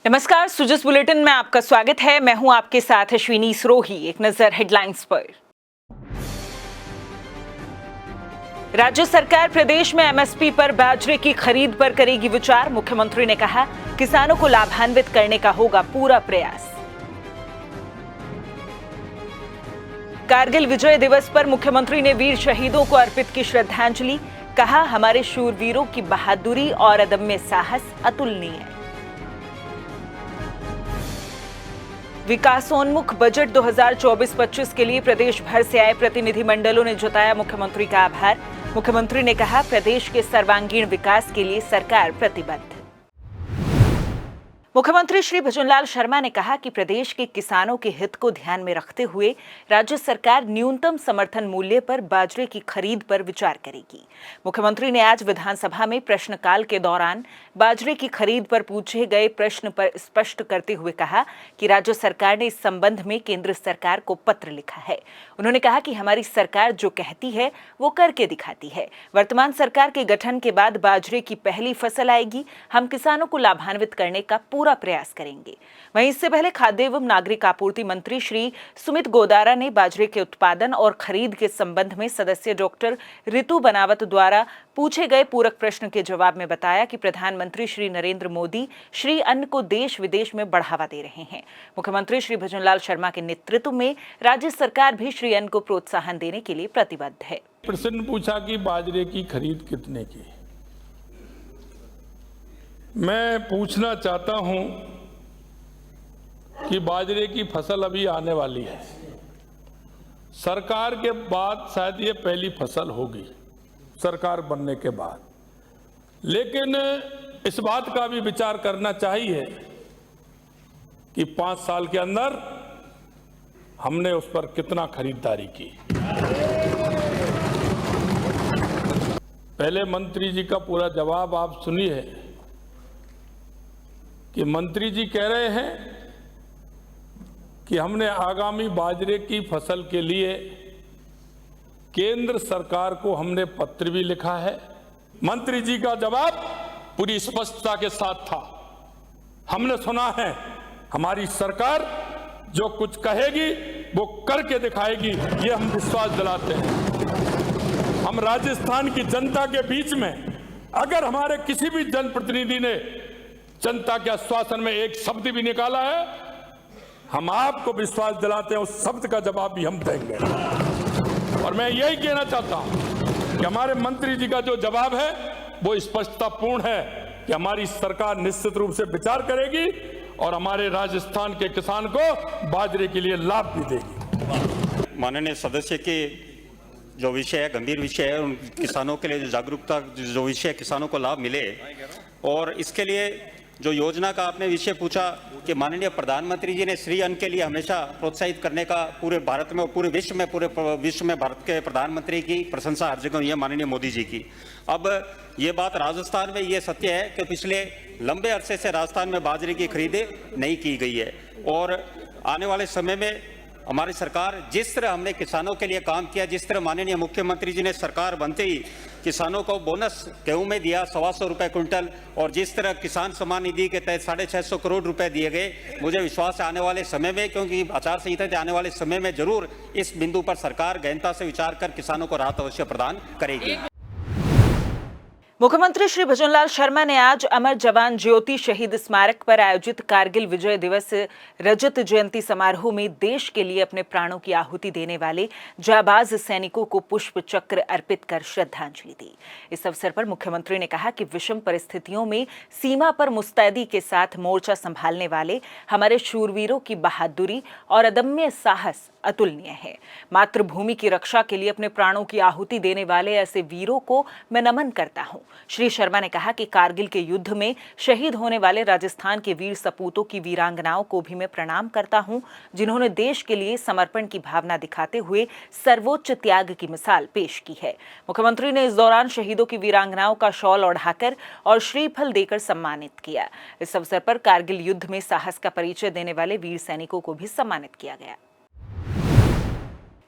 नमस्कार, सुजस बुलेटिन में आपका स्वागत है। मैं हूं आपके साथ अश्विनी सरोही। एक नजर हेडलाइंस पर। राज्य सरकार प्रदेश में एमएसपी पर बाजरे की खरीद पर करेगी विचार। मुख्यमंत्री ने कहा, किसानों को लाभान्वित करने का होगा पूरा प्रयास। कारगिल विजय दिवस पर मुख्यमंत्री ने वीर शहीदों को अर्पित की श्रद्धांजलि। कहा, हमारे शूरवीरों की बहादुरी और अदम्य साहस अतुलनीय है। विकासोन्मुख बजट 2024-25 के लिए प्रदेश भर से आए प्रतिनिधिमंडलों ने जताया मुख्यमंत्री का आभार। मुख्यमंत्री ने कहा, प्रदेश के सर्वांगीण विकास के लिए सरकार प्रतिबद्ध। मुख्यमंत्री श्री भजनलाल शर्मा ने कहा कि प्रदेश के किसानों के हित को ध्यान में रखते हुए राज्य सरकार न्यूनतम समर्थन मूल्य पर बाजरे की खरीद पर विचार करेगी। मुख्यमंत्री ने आज विधानसभा में प्रश्नकाल के दौरान बाजरे की खरीद पर पूछे गए प्रश्न पर स्पष्ट करते हुए कहा कि राज्य सरकार ने इस संबंध में केंद्र सरकार को पत्र लिखा है। उन्होंने कहा कि हमारी सरकार जो कहती है वो करके दिखाती है। वर्तमान सरकार के गठन के बाद बाजरे की पहली फसल आएगी। हम किसानों को लाभान्वित करने का पूरा प्रयास करेंगे। वहीं इससे पहले खाद्य एवं नागरिक आपूर्ति मंत्री श्री सुमित गोदारा ने बाजरे के उत्पादन और खरीद के संबंध में सदस्य डॉक्टर रितु बनावत द्वारा पूछे गए पूरक प्रश्न के जवाब में बताया कि प्रधानमंत्री श्री नरेंद्र मोदी श्री अन्न को देश विदेश में बढ़ावा दे रहे हैं। मुख्यमंत्री श्री भजनलाल शर्मा के नेतृत्व में राज्य सरकार भी श्री अन्न को प्रोत्साहन देने के लिए प्रतिबद्ध है। प्रश्न पूछा कि बाजरे की खरीद कितने की। मैं पूछना चाहता हूं कि बाजरे की फसल अभी आने वाली है। सरकार के बाद शायद ये पहली फसल होगी, सरकार बनने के बाद। लेकिन इस बात का भी विचार करना चाहिए कि 5 साल के अंदर हमने उस पर कितना खरीदारी की। पहले मंत्री जी का पूरा जवाब आप सुनिए कि मंत्री जी कह रहे हैं कि हमने आगामी बाजरे की फसल के लिए केंद्र सरकार को हमने पत्र भी लिखा है। मंत्री जी का जवाब पूरी स्पष्टता के साथ था। हमने सुना है, हमारी सरकार जो कुछ कहेगी वो करके दिखाएगी, ये हम विश्वास दिलाते हैं। हम राजस्थान की जनता के बीच में अगर हमारे किसी भी जनप्रतिनिधि ने जनता के आश्वासन में एक शब्द भी निकाला है, हम आपको विश्वास दिलाते हैं उस शब्द का जवाब भी हम देंगे। और मैं यही कहना चाहता हूं कि हमारे मंत्री जी का जो जवाब है वो स्पष्टतापूर्ण है कि हमारी सरकार निश्चित रूप से विचार करेगी और हमारे राजस्थान के किसान को बाजरे के लिए लाभ भी देगी। माननीय सदस्य के जो विषय है, गंभीर विषय है, उन किसानों के लिए जो जागरूकता जो विषय किसानों को लाभ मिले, और इसके लिए जो योजना का आपने विषय पूछा कि माननीय प्रधानमंत्री जी ने श्री अन्न के लिए हमेशा प्रोत्साहित करने का पूरे भारत में और पूरे विश्व में भारत के प्रधानमंत्री की प्रशंसा हर जगह हुई है, माननीय मोदी जी की। अब ये बात राजस्थान में ये सत्य है कि पिछले लंबे अरसे से राजस्थान में बाजरे की खरीदें नहीं की गई है, और आने वाले समय में हमारी सरकार जिस तरह हमने किसानों के लिए काम किया, जिस तरह माननीय मुख्यमंत्री जी ने सरकार बनते ही किसानों को बोनस गेहूं में दिया 125 रुपए क्विंटल, और जिस तरह किसान सम्मान निधि के तहत 650 करोड़ रुपए दिए गए, मुझे विश्वास है आने वाले समय में, क्योंकि आचार संहिता के आने वाले समय में जरूर इस बिंदु पर सरकार गहनता से विचार कर किसानों को राहत अवश्य प्रदान करेगी। मुख्यमंत्री श्री भजनलाल शर्मा ने आज अमर जवान ज्योति शहीद स्मारक पर आयोजित कारगिल विजय दिवस रजत जयंती समारोह में देश के लिए अपने प्राणों की आहुति देने वाले जाबाज सैनिकों को पुष्प चक्र अर्पित कर श्रद्धांजलि दी। इस अवसर पर मुख्यमंत्री ने कहा कि विषम परिस्थितियों में सीमा पर मुस्तैदी के साथ मोर्चा संभालने वाले हमारे शूरवीरों की बहादुरी और अदम्य साहस अतुलनीय है। मातृभूमि की रक्षा के लिए अपने प्राणों की आहुति देने वाले ऐसे वीरों को मैं नमन करता हूं। श्री शर्मा ने कहा कि कारगिल के युद्ध में शहीद होने वाले राजस्थान के वीर सपूतों की वीरांगनाओं को भी मैं प्रणाम करता हूं, जिन्होंने देश के लिए समर्पण की भावना दिखाते हुए सर्वोच्च त्याग की मिसाल पेश की है। मुख्यमंत्री ने इस दौरान शहीदों की वीरांगनाओं का शॉल ओढ़ाकर और श्रीफल देकर सम्मानित किया। इस अवसर पर कारगिल युद्ध में साहस का परिचय देने वाले वीर सैनिकों को भी सम्मानित किया गया।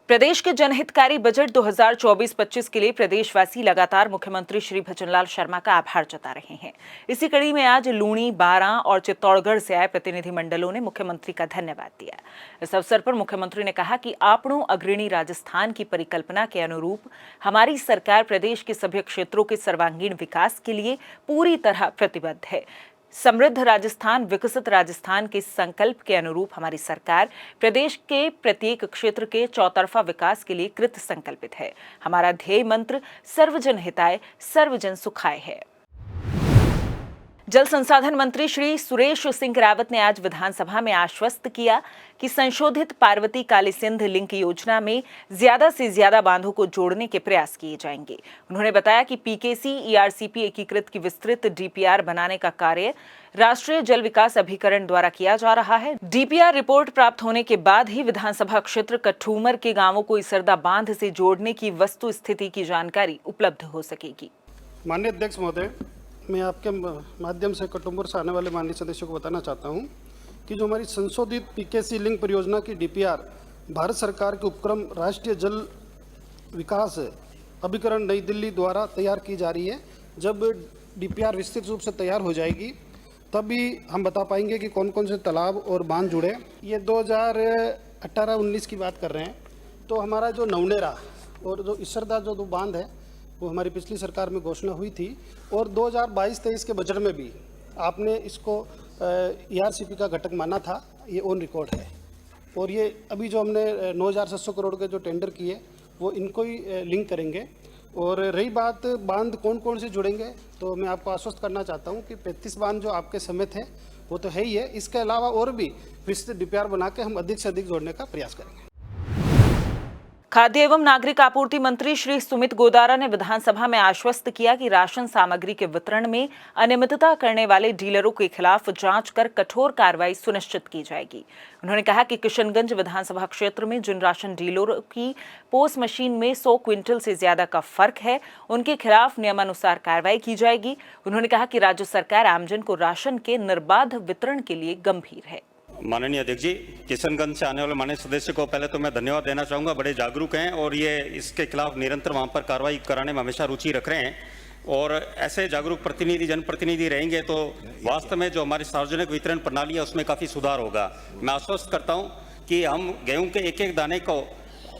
प्रदेश के जनहितकारी बजट 2024-25 के लिए प्रदेशवासी लगातार मुख्यमंत्री श्री भजनलाल शर्मा का आभार जता रहे हैं। इसी कड़ी में आज लूणी, बारां और चित्तौड़गढ़ से आए प्रतिनिधिमंडलों ने मुख्यमंत्री का धन्यवाद दिया। इस अवसर पर मुख्यमंत्री ने कहा कि आपणों अग्रणी राजस्थान की परिकल्पना के अनुरूप हमारी सरकार प्रदेश के सभी क्षेत्रों के सर्वांगीण विकास के लिए पूरी तरह प्रतिबद्ध है। समृद्ध राजस्थान, विकसित राजस्थान के संकल्प के अनुरूप हमारी सरकार प्रदेश के प्रत्येक क्षेत्र के चौतरफा विकास के लिए कृत संकल्पित है। हमारा ध्येय मंत्र सर्वजन हिताय, सर्वजन सुखाय है। जल संसाधन मंत्री श्री सुरेश सिंह रावत ने आज विधानसभा में आश्वस्त किया कि संशोधित पार्वती काली सिंध लिंक योजना में ज्यादा से ज्यादा बांधों को जोड़ने के प्रयास किए जाएंगे। उन्होंने बताया कि पीकेसी ईआरसीपी एकीकृत की विस्तृत डीपीआर बनाने का कार्य राष्ट्रीय जल विकास अभिकरण द्वारा किया जा रहा है। डीपीआर रिपोर्ट प्राप्त होने के बाद ही विधानसभा क्षेत्र कठूमर के गांवों को इसरदा बांध से जोड़ने की वस्तु स्थिति की जानकारी उपलब्ध हो सकेगी। माननीय अध्यक्ष महोदय, मैं आपके माध्यम से कटुम्बर से आने वाले माननीय सदस्यों को बताना चाहता हूं कि जो हमारी संशोधित पीकेसी लिंक परियोजना की डीपीआर भारत सरकार के उपक्रम राष्ट्रीय जल विकास अभिकरण नई दिल्ली द्वारा तैयार की जा रही है। जब डीपीआर विस्तृत रूप से तैयार हो जाएगी तभी हम बता पाएंगे कि कौन कौन से तालाब और बांध जुड़े। ये 2018-19 की बात कर रहे हैं, तो हमारा जो नवनेरा और जो इसरदा जो दो बांध है वो हमारी पिछली सरकार में घोषणा हुई थी, और 2022-23 के बजट में भी आपने इसको ईआरसीपी का घटक माना था। ये ऑन रिकॉर्ड है। और ये अभी जो हमने 9,700 करोड़ के जो टेंडर किए वो इनको ही लिंक करेंगे। और रही बात बांध कौन कौन से जुड़ेंगे, तो मैं आपको आश्वस्त करना चाहता हूँ कि 35 बांध जो आपके समेत है वो तो है ही है। इसके अलावा और भी विस्तृत डीपीआर बना के हम अधिक से अधिक जोड़ने का प्रयास करेंगे। खाद्य एवं नागरिक आपूर्ति मंत्री श्री सुमित गोदारा ने विधानसभा में आश्वस्त किया कि राशन सामग्री के वितरण में अनियमितता करने वाले डीलरों के खिलाफ जांच कर कठोर कार्रवाई सुनिश्चित की जाएगी। उन्होंने कहा कि किशनगंज विधानसभा क्षेत्र में जिन राशन डीलरों की पोस मशीन में 100 क्विंटल से ज्यादा का फर्क है, उनके खिलाफ नियमानुसार कार्रवाई की जाएगी। उन्होंने कहा कि राज्य सरकार आमजन को राशन के निर्बाध वितरण के लिए गंभीर है। माननीय अध्यक्ष जी, किशनगंज से आने वाले माननीय सदस्य को पहले तो मैं धन्यवाद देना चाहूँगा। बड़े जागरूक हैं और ये इसके खिलाफ निरंतर वहाँ पर कार्रवाई कराने में हमेशा रुचि रख रहे हैं। और ऐसे जागरूक प्रतिनिधि, जनप्रतिनिधि रहेंगे तो वास्तव में जो हमारी सार्वजनिक वितरण प्रणाली है उसमें काफ़ी सुधार होगा। मैं आश्वस्त करता हूँ कि हम गेहूँ के एक एक दाने को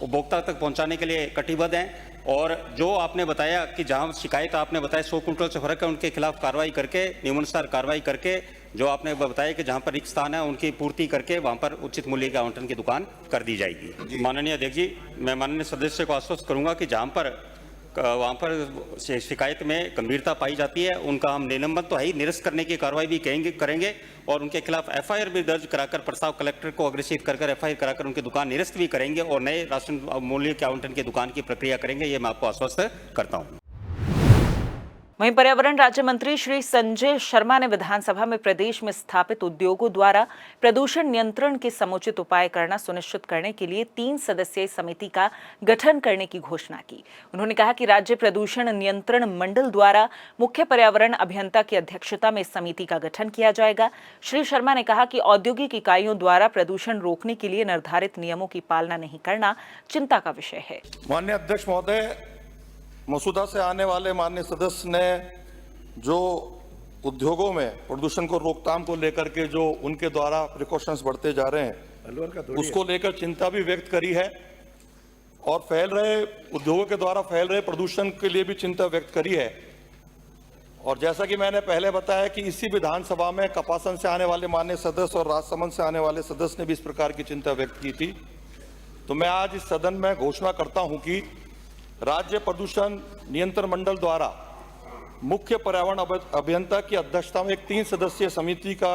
उपभोक्ता तक पहुँचाने के लिए कटिबद्ध हैं। और जो आपने बताया कि जहां शिकायत आपने बताया 100 कुंटल से फर्क है, उनके खिलाफ कार्रवाई करके, नियमानुसार कार्रवाई करके, जो आपने बताया कि जहां पर रिक्त स्थान है उनकी पूर्ति करके वहां पर उचित मूल्य के आवंटन की दुकान कर दी जाएगी। माननीय अध्यक्ष जी, मैं माननीय सदस्य को आश्वस्त करूंगा कि जहां पर वहां पर शिकायत में गंभीरता पाई जाती है उनका हम निलंबन तो है ही, निरस्त करने की कार्रवाई भी करेंगे और उनके खिलाफ एफआईआर भी दर्ज कराकर प्रस्ताव कलेक्टर को अग्रेसित कर एफआईआर कराकर उनकी दुकान निरस्त भी करेंगे और नए राशन मूल्य के आवंटन की दुकान की प्रक्रिया करेंगे। ये मैं आपको आश्वस्त करता हूँ। वहीं पर्यावरण राज्य मंत्री श्री संजय शर्मा ने विधानसभा में प्रदेश में स्थापित उद्योगों द्वारा प्रदूषण नियंत्रण के समुचित उपाय करना सुनिश्चित करने के लिए 3 सदस्यीय समिति का गठन करने की घोषणा की। उन्होंने कहा कि राज्य प्रदूषण नियंत्रण मंडल द्वारा मुख्य पर्यावरण अभियंता की अध्यक्षता में समिति का गठन किया जाएगा। श्री शर्मा ने कहा कि औद्योगिक इकाइयों द्वारा प्रदूषण रोकने के लिए निर्धारित नियमों की पालना नहीं करना चिंता का विषय है। माननीय अध्यक्ष महोदय, मसूदा से आने वाले माननीय सदस्य ने जो उद्योगों में प्रदूषण को रोकथाम को लेकर के जो उनके द्वारा प्रिकॉशंस बढ़ते जा रहे हैं उसको लेकर चिंता भी व्यक्त करी है और फैल रहे उद्योगों के द्वारा फैल रहे प्रदूषण के लिए भी चिंता व्यक्त करी है। और जैसा कि मैंने पहले बताया कि इसी विधानसभा में कपासन से आने वाले माननीय सदस्य और राजसमंद से आने वाले सदस्य ने भी इस प्रकार की चिंता व्यक्त की थी। तो मैं आज इस सदन में घोषणा करता हूं कि राज्य प्रदूषण नियंत्रण मंडल द्वारा मुख्य पर्यावरण अभियंता की अध्यक्षता में एक 3 सदस्यीय समिति का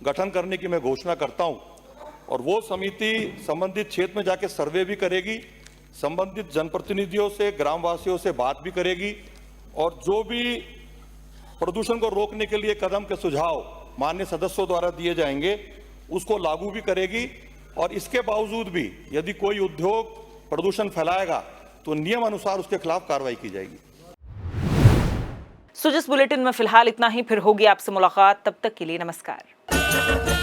गठन करने की मैं घोषणा करता हूं। और वो समिति संबंधित क्षेत्र में जाके सर्वे भी करेगी, संबंधित जनप्रतिनिधियों से, ग्रामवासियों से बात भी करेगी और जो भी प्रदूषण को रोकने के लिए कदम के सुझाव माननीय सदस्यों द्वारा दिए जाएंगे उसको लागू भी करेगी। और इसके बावजूद भी यदि कोई उद्योग प्रदूषण फैलाएगा तो नियम अनुसार उसके खिलाफ कार्रवाई की जाएगी। सुजिस बुलेटिन में फिलहाल इतना ही, फिर होगी आपसे मुलाकात। तब तक के लिए नमस्कार।